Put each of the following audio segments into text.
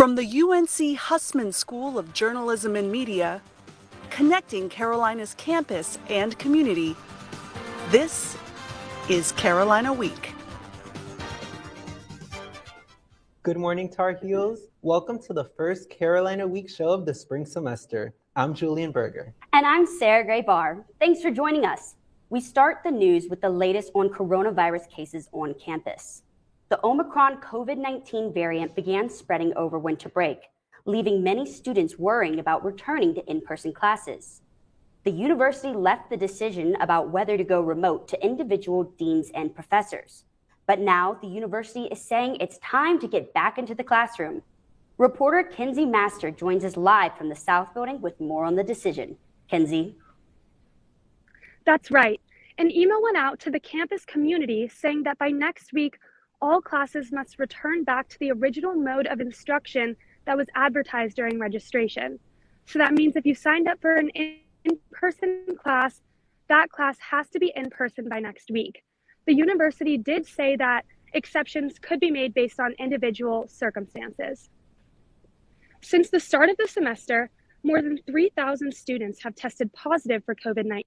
From the UNC Hussman School of Journalism and Media, connecting Carolina's campus and community, this is Carolina Week. Good morning, Tar Heels. Welcome to the first Carolina Week show of the spring semester. I'm Julian Berger. And I'm Sarah Gray Barr. Thanks for joining us. We start the news with the latest on coronavirus cases on campus. The Omicron COVID-19 variant began spreading over winter break, leaving many students worrying about returning to in-person classes. The university left the decision about whether to go remote to individual deans and professors. But now the university is saying it's time to get back into the classroom. Reporter Kenzie Master joins us live from the South Building with more on the decision. Kenzie. That's right. An email went out to the campus community saying that by next week, all classes must return back to the original mode of instruction that was advertised during registration. So that means if you signed up for an in-person class, that class has to be in person by next week. The university did say that exceptions could be made based on individual circumstances. Since the start of the semester, more than 3,000 students have tested positive for COVID-19.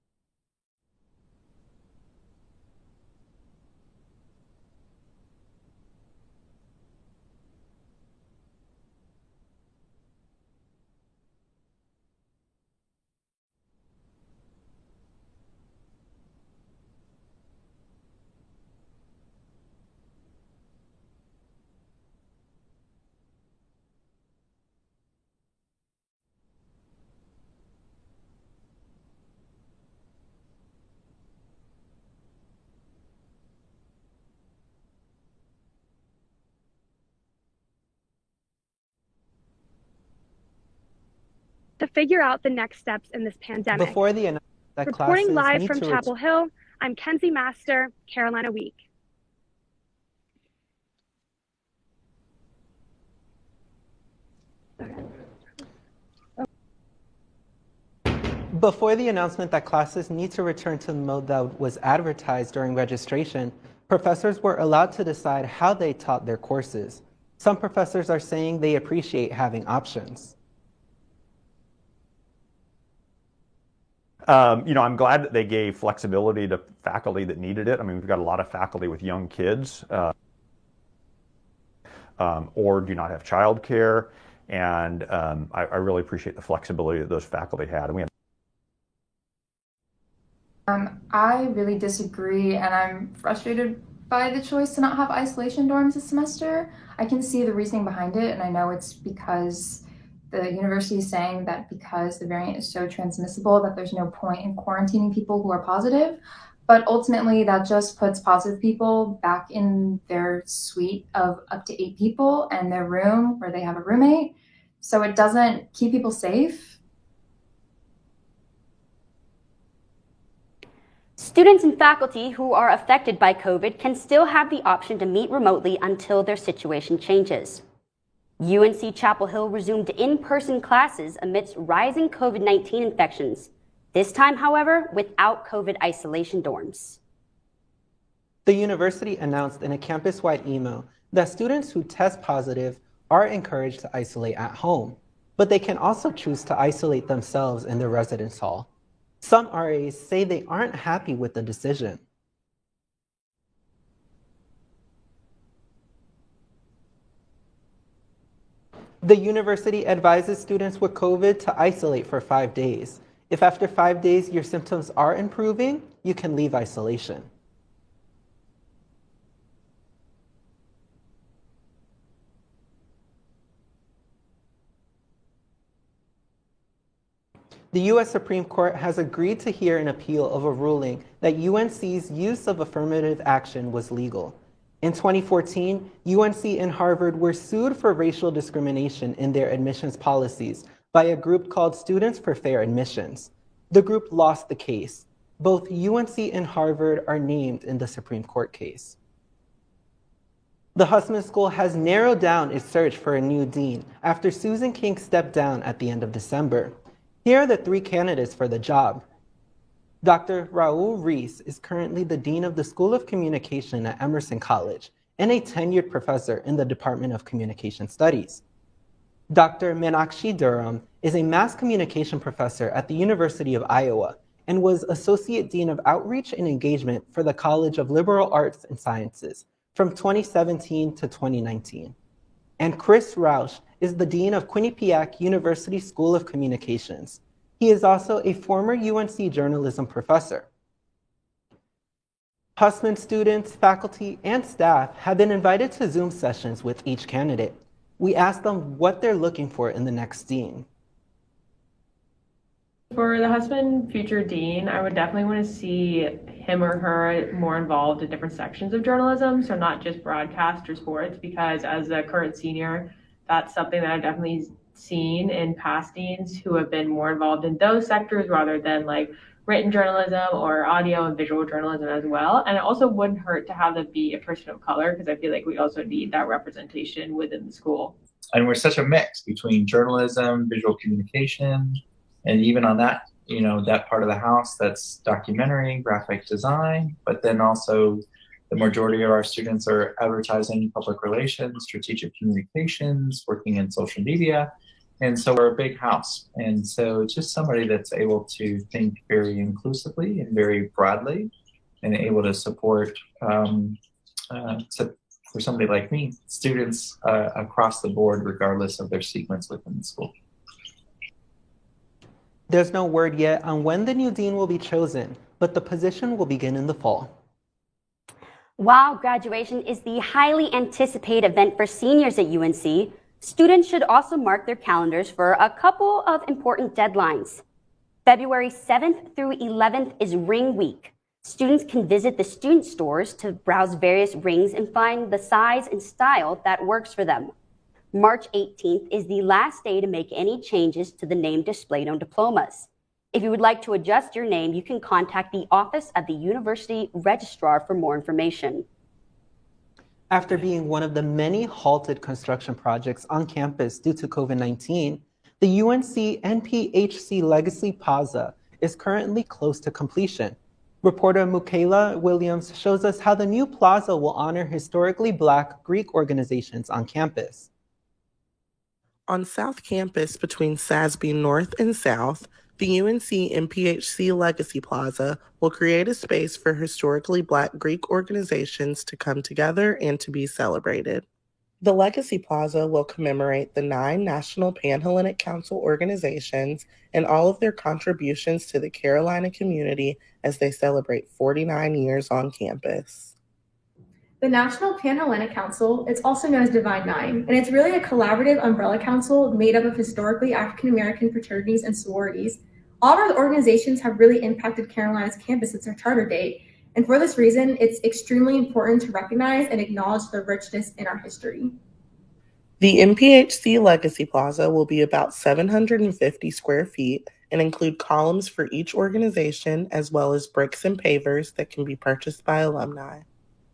To figure out the next steps in this pandemic. Before the announcement that reporting live from Chapel Hill, I'm Kenzie Master, Carolina Week. Before the announcement that classes need to return to the mode that was advertised during registration, professors were allowed to decide how they taught their courses. Some professors are saying they appreciate having options. I'm glad that they gave flexibility to faculty that needed it. I mean, we've got a lot of faculty with young kids or do not have childcare, and I really appreciate the flexibility that those faculty had. And we had I really disagree, and I'm frustrated by the choice to not have isolation dorms this semester. I can see the reasoning behind it, and I know it's because the university is saying that because the variant is so transmissible that there's no point in quarantining people who are positive. But ultimately, that just puts positive people back in their suite of up to 8 people and their room where they have a roommate. So it doesn't keep people safe. Students and faculty who are affected by COVID can still have the option to meet remotely until their situation changes. UNC Chapel Hill resumed in-person classes amidst rising COVID-19 infections. This time, however, without COVID isolation dorms. The university announced in a campus-wide email that students who test positive are encouraged to isolate at home, but they can also choose to isolate themselves in their residence hall. Some RAs say they aren't happy with the decision. The university advises students with COVID to isolate for 5 days. If after 5 days your symptoms are improving, you can leave isolation. The U.S. Supreme Court has agreed to hear an appeal of a ruling that UNC's use of affirmative action was legal. In 2014, UNC and Harvard were sued for racial discrimination in their admissions policies by a group called Students for Fair Admissions. The group lost the case. Both UNC and Harvard are named in the Supreme Court case. The Hussman School has narrowed down its search for a new dean after Susan King stepped down at the end of December. Here are the 3 candidates for the job. Dr. Raul Reese is currently the Dean of the School of Communication at Emerson College and a tenured professor in the Department of Communication Studies. Dr. Meenakshi Durham is a mass communication professor at the University of Iowa and was Associate Dean of Outreach and Engagement for the College of Liberal Arts and Sciences from 2017 to 2019. And Chris Rausch is the Dean of Quinnipiac University School of Communications. He is also a former UNC journalism professor. Hussman students, faculty, and staff have been invited to Zoom sessions with each candidate. We asked them what they're looking for in the next dean. For the Hussman future dean, I would definitely want to see him or her more involved in different sections of journalism, so not just broadcast or sports, because as a current senior, that's something that I've definitely seen in past deans who have been more involved in those sectors rather than like written journalism or audio and visual journalism as well. And it also wouldn't hurt to have them be a person of color, because I feel like we also need that representation within the school. And we're such a mix between journalism, visual communication, and even on that, that part of the house that's documentary, graphic design, but then also the majority of our students are advertising, public relations, strategic communications, working in social media. And so we're a big house. And so just somebody that's able to think very inclusively and very broadly and able to support, for somebody like me, students across the board, regardless of their sequence within the school. There's no word yet on when the new dean will be chosen, but the position will begin in the fall. While graduation is the highly anticipated event for seniors at UNC, students should also mark their calendars for a couple of important deadlines. February 7th through 11th is Ring Week. Students can visit the student stores to browse various rings and find the size and style that works for them. March 18th is the last day to make any changes to the name displayed on diplomas. If you would like to adjust your name, you can contact the Office of the University Registrar for more information. After being one of the many halted construction projects on campus due to COVID-19, the UNC Mphc Legacy Plaza is currently close to completion. Reporter Michaela Williams shows us how the new plaza will honor historically Black Greek organizations on campus. On South Campus between SASB North and South, the UNC Mphc Legacy Plaza will create a space for historically Black Greek organizations to come together and to be celebrated. The Legacy Plaza will commemorate the 9 National Pan-Hellenic Council organizations and all of their contributions to the Carolina community as they celebrate 49 years on campus. The National Pan-Hellenic Council, it's also known as Divine Nine, and it's really a collaborative umbrella council made up of historically African-American fraternities and sororities. All of our organizations have really impacted Carolina's campus since their charter date, and for this reason, it's extremely important to recognize and acknowledge the richness in our history. The Mphc Legacy Plaza will be about 750 square feet and include columns for each organization, as well as bricks and pavers that can be purchased by alumni.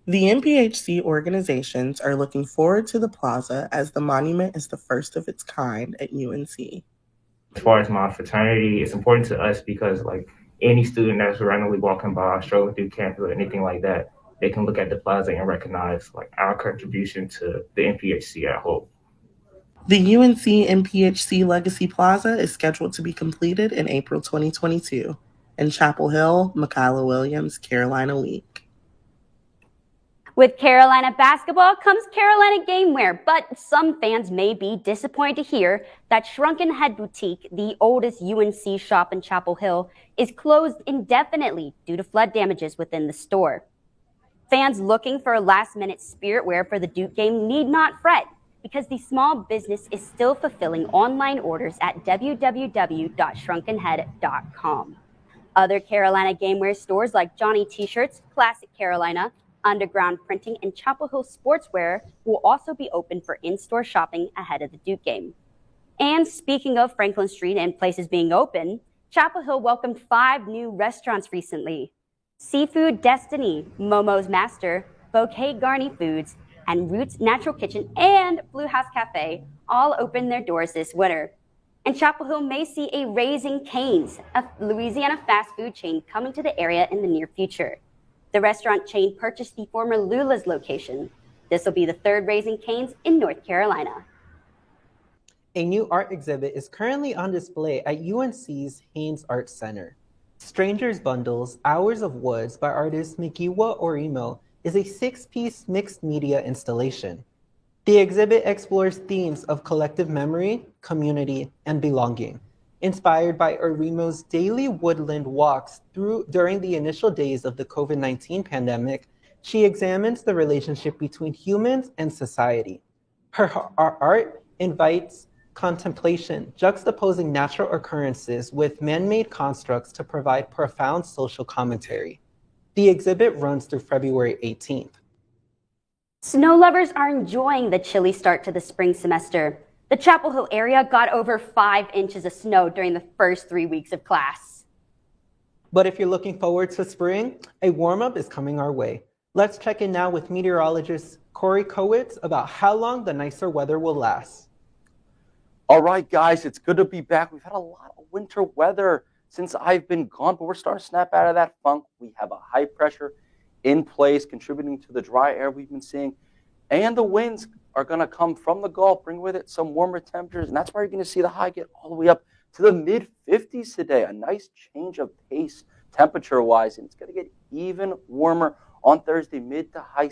The Mphc organizations are looking forward to the plaza as the monument is the first of its kind at UNC. As far as my fraternity, it's important to us because any student that's randomly walking by, strolling through campus or anything like that, they can look at the plaza and recognize our contribution to the Mphc at whole. The UNC Mphc Legacy Plaza is scheduled to be completed in April 2022. In Chapel Hill, Michaela Williams, Carolina Week. With Carolina basketball comes Carolina gameware, but some fans may be disappointed to hear that Shrunken Head Boutique, the oldest UNC shop in Chapel Hill, is closed indefinitely due to flood damages within the store. Fans looking for last-minute spirit wear for the Duke game need not fret, because the small business is still fulfilling online orders at www.shrunkenhead.com. Other Carolina gameware stores like Johnny T-Shirts, Classic Carolina, Underground Printing, and Chapel Hill Sportswear will also be open for in-store shopping ahead of the Duke game. And speaking of Franklin Street and places being open, Chapel Hill welcomed 5 new restaurants recently. Seafood Destiny, Momo's Master, Bouquet Garni Foods, and Roots Natural Kitchen and Blue House Cafe all opened their doors this winter. And Chapel Hill may see a Raising Cane's, a Louisiana fast food chain, coming to the area in the near future. The restaurant chain purchased the former Lula's location. This will be the 3rd Raising Cane's in North Carolina. A new art exhibit is currently on display at UNC's Haynes Art Center. Strangers Bundles, Hours of Woods by artist Mikiwa Orimo is a 6-piece mixed media installation. The exhibit explores themes of collective memory, community, and belonging. Inspired by Orimo's daily woodland walks during the initial days of the COVID-19 pandemic, she examines the relationship between humans and society. Her art invites contemplation, juxtaposing natural occurrences with man-made constructs to provide profound social commentary. The exhibit runs through February 18th. Snow lovers are enjoying the chilly start to the spring semester. The Chapel Hill area got over 5 inches of snow during the first 3 weeks of class. But if you're looking forward to spring, a warm-up is coming our way. Let's check in now with meteorologist Corey Kowitz about how long the nicer weather will last. All right, guys, it's good to be back. We've had a lot of winter weather since I've been gone, but we're starting to snap out of that funk. We have a high pressure in place, contributing to the dry air we've been seeing. And the winds are going to come from the Gulf, bring with it some warmer temperatures. And that's why you're going to see the high get all the way up to the mid-50s today. A nice change of pace temperature-wise. And it's going to get even warmer on Thursday, mid to high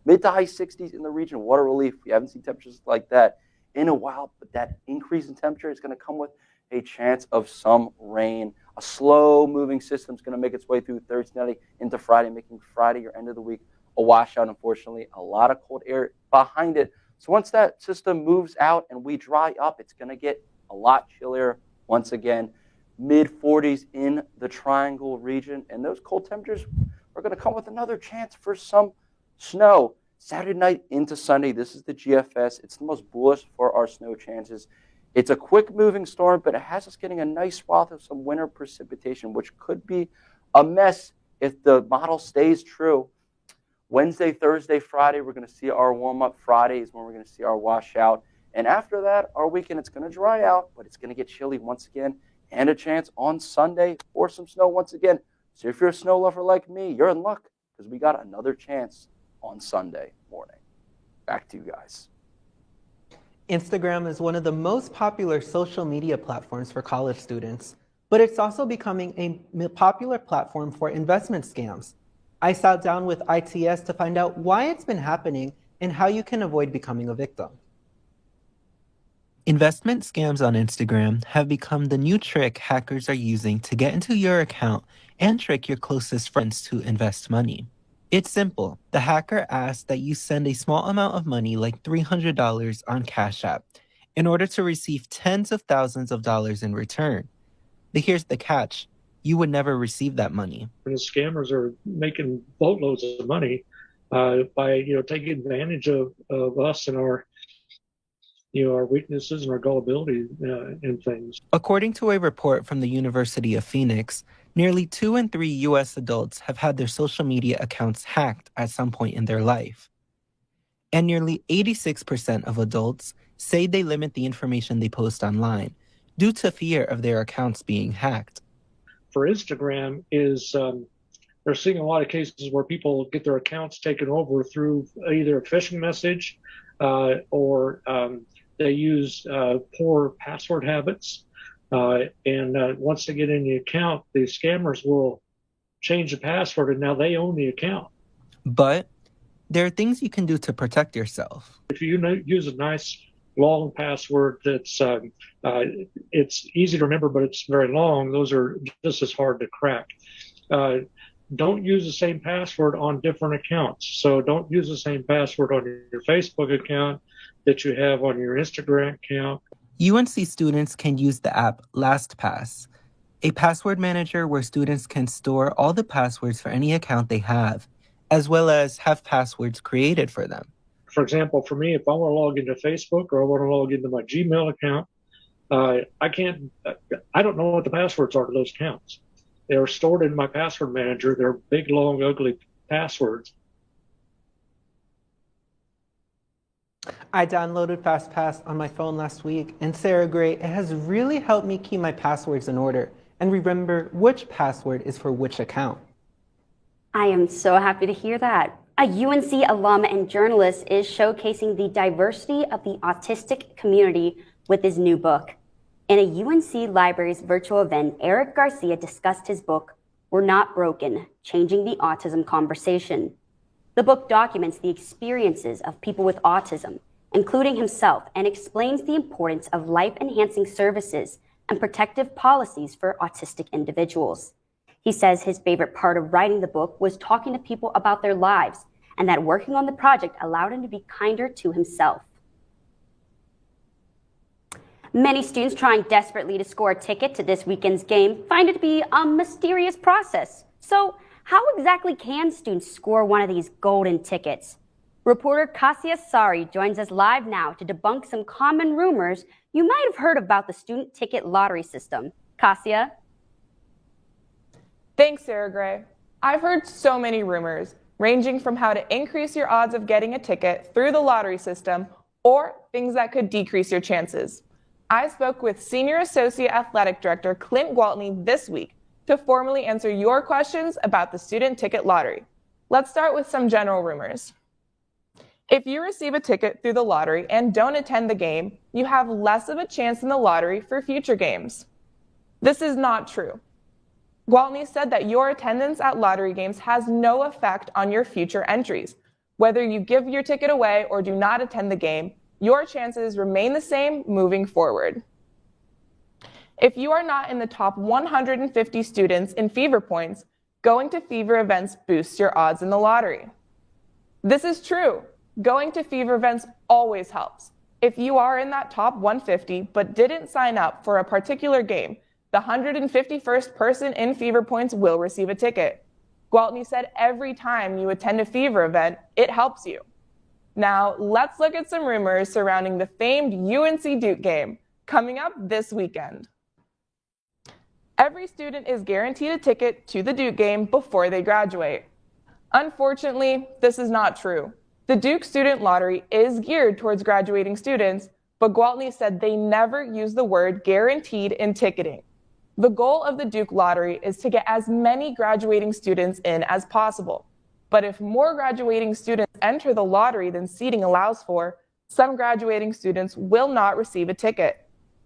60s in the region. Water relief. We haven't seen temperatures like that in a while. But that increase in temperature is going to come with a chance of some rain. A slow-moving system is going to make its way through Thursday night into Friday, making Friday your end of the week a washout, unfortunately. A lot of cold air behind it. So once that system moves out and we dry up, it's going to get a lot chillier once again. Mid-40s in the Triangle region. And those cold temperatures are going to come with another chance for some snow. Saturday night into Sunday, this is the GFS. It's the most bullish for our snow chances. It's a quick-moving storm, but it has us getting a nice swath of some winter precipitation, which could be a mess if the model stays true. Wednesday, Thursday, Friday, we're going to see our warm-up. Friday is when we're going to see our washout. And after that, our weekend, it's going to dry out, but it's going to get chilly once again, and a chance on Sunday for some snow once again. So if you're a snow lover like me, you're in luck because we got another chance on Sunday morning. Back to you guys. Instagram is one of the most popular social media platforms for college students, but it's also becoming a popular platform for investment scams. I sat down with ITS to find out why it's been happening and how you can avoid becoming a victim. Investment scams on Instagram have become the new trick hackers are using to get into your account and trick your closest friends to invest money. It's simple. The hacker asks that you send a small amount of money, like $300 on Cash App, in order to receive tens of thousands of dollars in return. But here's the catch. You would never receive that money. And the scammers are making boatloads of money by taking advantage of us and our weaknesses and our gullibility in things. According to a report from the University of Phoenix, nearly 2 in 3 U.S. adults have had their social media accounts hacked at some point in their life. And nearly 86% of adults say they limit the information they post online due to fear of their accounts being hacked. For Instagram is they're seeing a lot of cases where people get their accounts taken over through either a phishing message or they use poor password habits. And once they get in the account, the scammers will change the password and now they own the account. But there are things you can do to protect yourself. If you use a nice long password that's it's easy to remember, but it's very long, those are just as hard to crack. Don't use the same password on different accounts. So don't use the same password on your Facebook account that you have on your Instagram account. UNC students can use the app LastPass, a password manager where students can store all the passwords for any account they have, as well as have passwords created for them. For example, for me, if I want to log into Facebook or I want to log into my Gmail account, I don't know what the passwords are to those accounts. They are stored in my password manager. They're big, long, ugly passwords. I downloaded FastPass on my phone last week, and Sarah Gray, it has really helped me keep my passwords in order and remember which password is for which account. I am so happy to hear that. A UNC alum and journalist is showcasing the diversity of the autistic community with his new book. In a UNC Libraries virtual event, Eric Garcia discussed his book, We're Not Broken, Changing the Autism Conversation. The book documents the experiences of people with autism, including himself, and explains the importance of life-enhancing services and protective policies for autistic individuals. He says his favorite part of writing the book was talking to people about their lives, and that working on the project allowed him to be kinder to himself. Many students trying desperately to score a ticket to this weekend's game find it to be a mysterious process. So how exactly can students score one of these golden tickets? Reporter Kasia Sari joins us live now to debunk some common rumors you might have heard about the student ticket lottery system. Kasia? Thanks, Sarah Gray. I've heard so many rumors, ranging from how to increase your odds of getting a ticket through the lottery system or things that could decrease your chances. I spoke with Senior Associate Athletic Director Clint Gwaltney this week to formally answer your questions about the student ticket lottery. Let's start with some general rumors. If you receive a ticket through the lottery and don't attend the game, you have less of a chance in the lottery for future games. This is not true. Gwaltney said that your attendance at lottery games has no effect on your future entries. Whether you give your ticket away or do not attend the game, your chances remain the same moving forward. If you are not in the top 150 students in Fever Points, going to Fever events boosts your odds in the lottery. This is true. Going to Fever events always helps. If you are in that top 150 but didn't sign up for a particular game, the 151st person in Fever Points will receive a ticket. Gwaltney said every time you attend a Fever event, it helps you. Now, let's look at some rumors surrounding the famed UNC Duke game coming up this weekend. Every student is guaranteed a ticket to the Duke game before they graduate. Unfortunately, this is not true. The Duke Student Lottery is geared towards graduating students, but Gwaltney said they never use the word guaranteed in ticketing. The goal of the Duke Lottery is to get as many graduating students in as possible. But if more graduating students enter the lottery than seating allows for, some graduating students will not receive a ticket.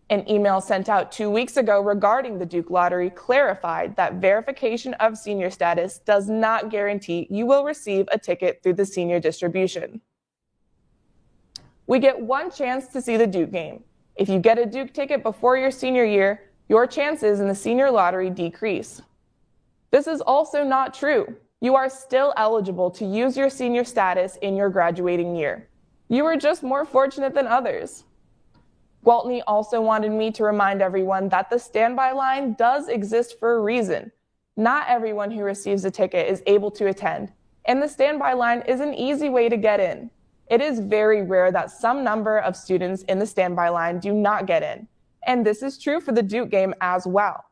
An email sent out 2 weeks ago regarding the Duke Lottery clarified that verification of senior status does not guarantee you will receive a ticket through the senior distribution. We get one chance to see the Duke game. If you get a Duke ticket before your senior year, your chances in the senior lottery decrease. This is also not true. You are still eligible to use your senior status in your graduating year. You are just more fortunate than others. Gwaltney also wanted me to remind everyone that the standby line does exist for a reason. Not everyone who receives a ticket is able to attend, and the standby line is an easy way to get in. It is very rare that some number of students in the standby line do not get in, and this is true for the Duke game as well.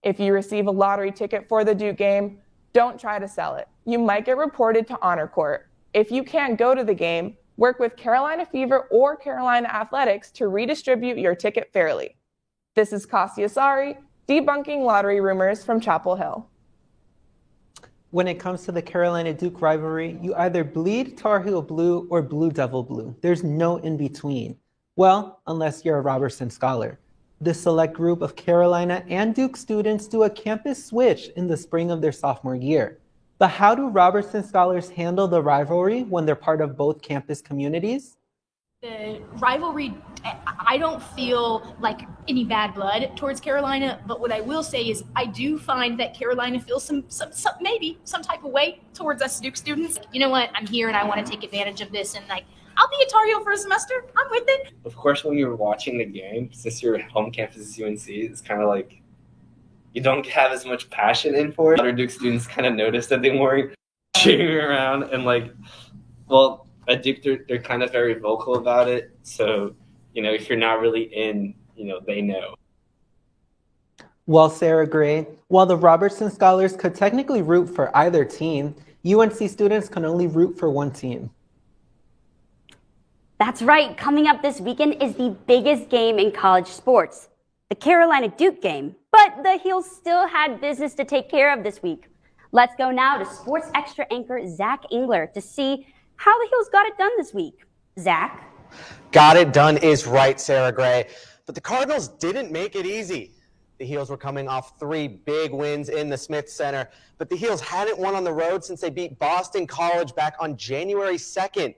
If you receive a lottery ticket for the Duke game, don't try to sell it. You might get reported to Honor Court. If you can't go to the game, work with Carolina Fever or Carolina Athletics to redistribute your ticket fairly. This is Kasia Sari, debunking lottery rumors from Chapel Hill. When it comes to the Carolina Duke rivalry, you either bleed Tar Heel blue or Blue Devil blue. There's no in between. Well, unless you're a Robertson Scholar. This select group of Carolina and Duke students do a campus switch in the spring of their sophomore year. But how do Robertson Scholars handle the rivalry when they're part of both campus communities? The rivalry, I don't feel like any bad blood towards Carolina, but what I will say is I do find that Carolina feels some maybe some type of way towards us Duke students. You know what, I'm here and I want to take advantage of this, and like, I'll be a Tar Heel for a semester, I'm with it. Of course, when you're watching the game, since your home campus is UNC, it's kind of like, you don't have as much passion in for it. Other Duke students kind of noticed that they weren't cheering around, and like, well, at Duke, they're kind of very vocal about it. So, you know, if you're not really in, you know, they know. Well, Sarah Gray, while the Robertson Scholars could technically root for either team, UNC students can only root for one team. That's right. Coming up this weekend is the biggest game in college sports, the Carolina Duke game. But the Heels still had business to take care of this week. Let's go now to Sports Extra anchor Zach Engler to see how the Heels got it done this week. Zach? Got it done is right, Sarah Gray. but the Cardinals didn't make it easy. The Heels were coming off 3 big wins in the Smith Center, but the Heels hadn't won on the road since they beat Boston College back on January 2nd.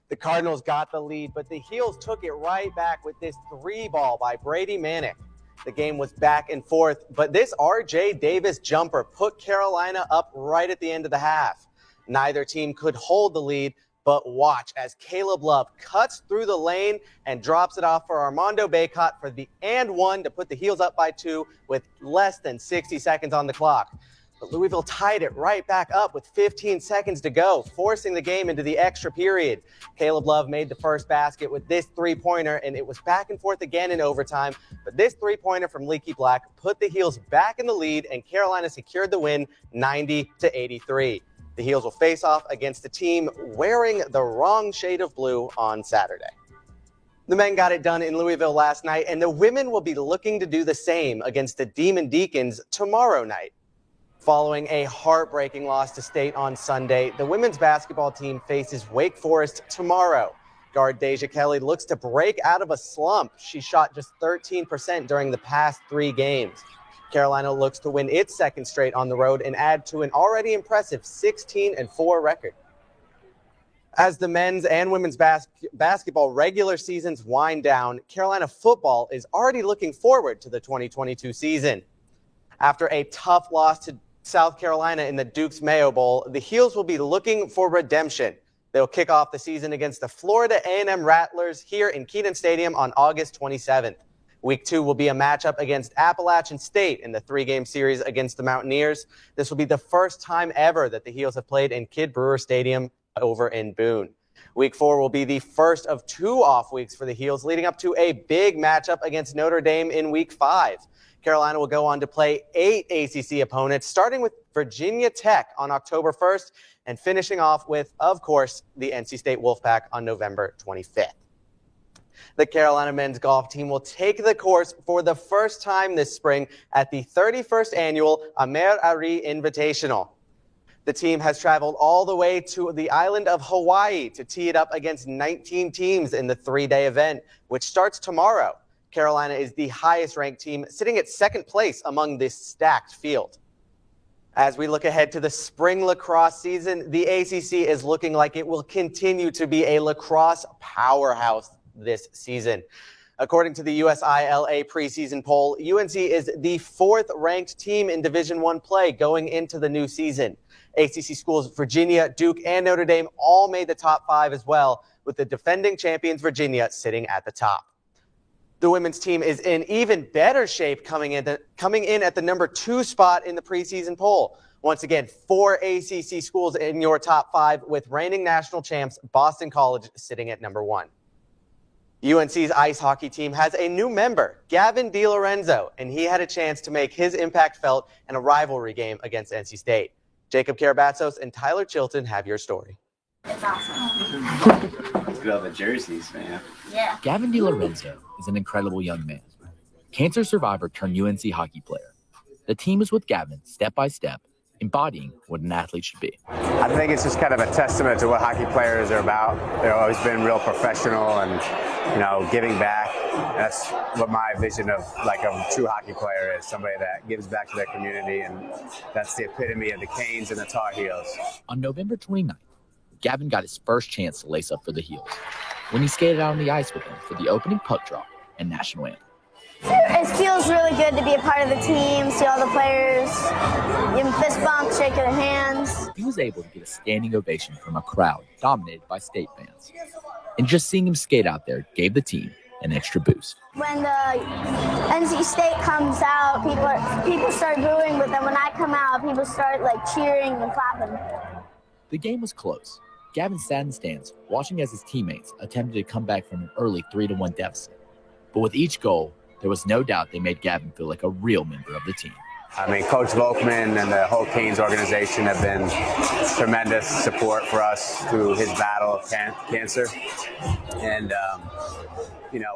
The Cardinals got the lead, but the Heels took it right back with this 3-ball by Brady Manick. The game was back and forth, but this R.J. Davis jumper put Carolina up right at the end of the half. Neither team could hold the lead, but watch as Caleb Love cuts through the lane and drops it off for Armando Bacot for the and 1 to put the Heels up by 2 with less than 60 seconds on the clock. But Louisville tied it right back up with 15 seconds to go, forcing the game into the extra period. Caleb Love made the first basket with this 3-pointer, and it was back and forth again in overtime. But this 3-pointer from Leaky Black put the Heels back in the lead, and Carolina secured the win 90-83. The Heels will face off against a team wearing the wrong shade of blue on Saturday. The men got it done in Louisville last night, and the women will be looking to do the same against the Demon Deacons tomorrow night. Following a heartbreaking loss to State on Sunday, the women's basketball team faces Wake Forest tomorrow. Guard Deja Kelly looks to break out of a slump. She shot just 13% during the past 3 games. Carolina looks to win its second straight on the road and add to an already impressive 16-4 record. As the men's and women's basketball regular seasons wind down, Carolina football is already looking forward to the 2022 season. After a tough loss to South Carolina in the Duke's Mayo Bowl, the Heels will be looking for redemption. They'll kick off the season against the Florida A&M Rattlers here in Kenan Stadium on August 27th. Week 2 will be a matchup against Appalachian State in the 3-game series against the Mountaineers. This will be the first time ever that the Heels have played in Kidd Brewer Stadium over in Boone. Week 4 will be the first of 2 off weeks for the Heels, leading up to a big matchup against Notre Dame in Week 5. Carolina will go on to play 8 ACC opponents, starting with Virginia Tech on October 1st and finishing off with, of course, the NC State Wolfpack on November 25th. The Carolina men's golf team will take the course for the first time this spring at the 31st annual Amer Ari Invitational. The team has traveled all the way to the island of Hawaii to tee it up against 19 teams in the 3-day event, which starts tomorrow. Carolina is the highest-ranked team, sitting at 2nd place among this stacked field. As we look ahead to the spring lacrosse season, the ACC is looking like it will continue to be a lacrosse powerhouse this season. According to the USILA preseason poll, UNC is the 4th-ranked team in Division I play going into the new season. ACC schools Virginia, Duke, and Notre Dame all made the top 5 as well, with the defending champions Virginia sitting at the top. The women's team is in even better shape coming in at the number 2 spot in the preseason poll. Once again, 4 ACC schools in your top 5, with reigning national champs Boston College sitting at number 1. UNC's ice hockey team has a new member, Gavin DiLorenzo, and he had a chance to make his impact felt in a rivalry game against NC State. Jacob Karabatsos and Tyler Chilton have your story. It's awesome. Let's get all the jerseys, man. Yeah. Gavin DiLorenzo is an incredible young man. Cancer survivor turned UNC hockey player. The team is with Gavin step by step, embodying what an athlete should be. I think it's just kind of a testament to what hockey players are about. They've always been real professional and, giving back. That's what my vision of like a true hockey player is, somebody that gives back to their community, and that's the epitome of the Canes and the Tar Heels. On November 29th, Gavin got his first chance to lace up for the Heels when he skated out on the ice with them for the opening puck drop and national anthem. It feels really good to be a part of the team, see all the players, give them fist bumps, shake their hands. He was able to get a standing ovation from a crowd dominated by State fans. And just seeing him skate out there gave the team an extra boost. When the NC State comes out, people start booing, but then when I come out, people start cheering and clapping. The game was close. Gavin sat in the stands, watching as his teammates attempted to come back from an early 3-1 deficit. But with each goal, there was no doubt they made Gavin feel like a real member of the team. Coach Volkman and the whole Canes organization have been tremendous support for us through his battle of cancer. And,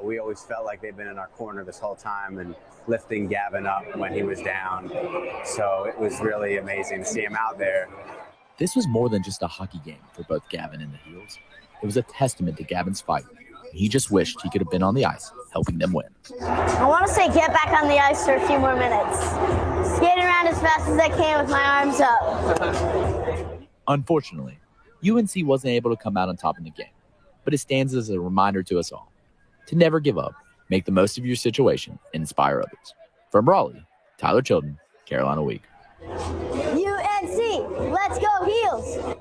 we always felt like they've been in our corner this whole time and lifting Gavin up when he was down. So it was really amazing to see him out there. This was more than just a hockey game for both Gavin and the Heels. It was a testament to Gavin's fight. He just wished he could have been on the ice helping them win. I want to say get back on the ice for a few more minutes. Skating around as fast as I can with my arms up. Unfortunately, UNC wasn't able to come out on top in the game, but it stands as a reminder to us all to never give up, make the most of your situation, and inspire others. From Raleigh, Tyler Chilton, Carolina Week. UNC, let's go Heels!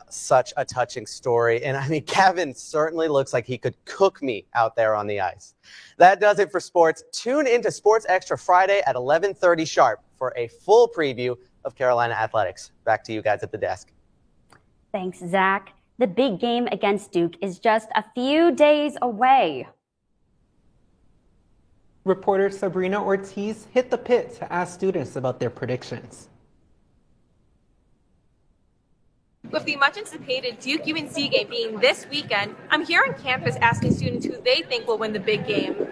Such a touching story. And I mean, Gavin certainly looks like he could cook me out there on the ice. That does it for sports. Tune into Sports Extra Friday at 11:30 sharp for a full preview of Carolina athletics. Back to you guys at the desk. Thanks, Zach. The big game against Duke is just a few days away. Reporter Sabrina Ortiz hit the pit to ask students about their predictions. With the much-anticipated Duke-UNC game being this weekend, I'm here on campus asking students who they think will win the big game.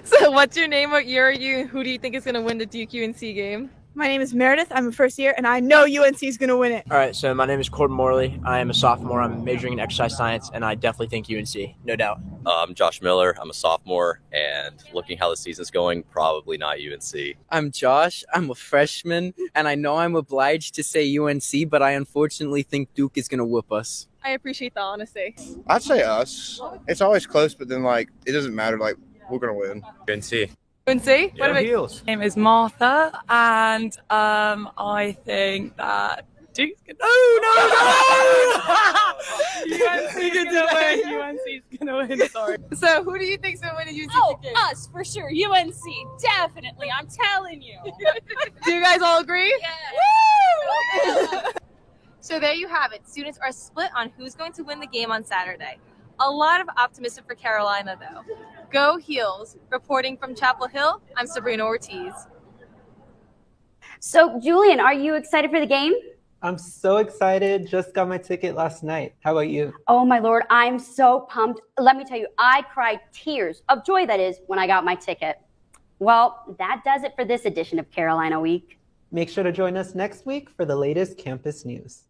So what's your name, what year are you, and who do you think is going to win the Duke-UNC game? My name is Meredith. I'm a first year, and I know UNC is going to win it. All right, so my name is Corbin Morley. I am a sophomore. I'm majoring in exercise science, and I definitely think UNC, no doubt. I'm Josh Miller. I'm a sophomore, and looking how the season's going, probably not UNC. I'm Josh. I'm a freshman, and I know I'm obliged to say UNC, but I unfortunately think Duke is going to whoop us. I appreciate the honesty. I'd say us. It's always close, but then, it doesn't matter. We're going to win. UNC. UNC? What about Heels? My name is Martha, and I think that Duke's gonna... UNC gonna win. UNC's gonna win. Sorry. So who do you think's going to win the UNC game? Us, for sure. UNC, definitely. I'm telling you. Do you guys all agree? Yeah. Woo! So there you have it. Students are split on who's going to win the game on Saturday. A lot of optimism for Carolina, though. Go Heels. Reporting from Chapel Hill, I'm Sabrina Ortiz. So, Julian, are you excited for the game? I'm so excited. Just got my ticket last night. How about you? Oh, my Lord, I'm so pumped. Let me tell you, I cried tears of joy, that is, when I got my ticket. Well, that does it for this edition of Carolina Week. Make sure to join us next week for the latest campus news.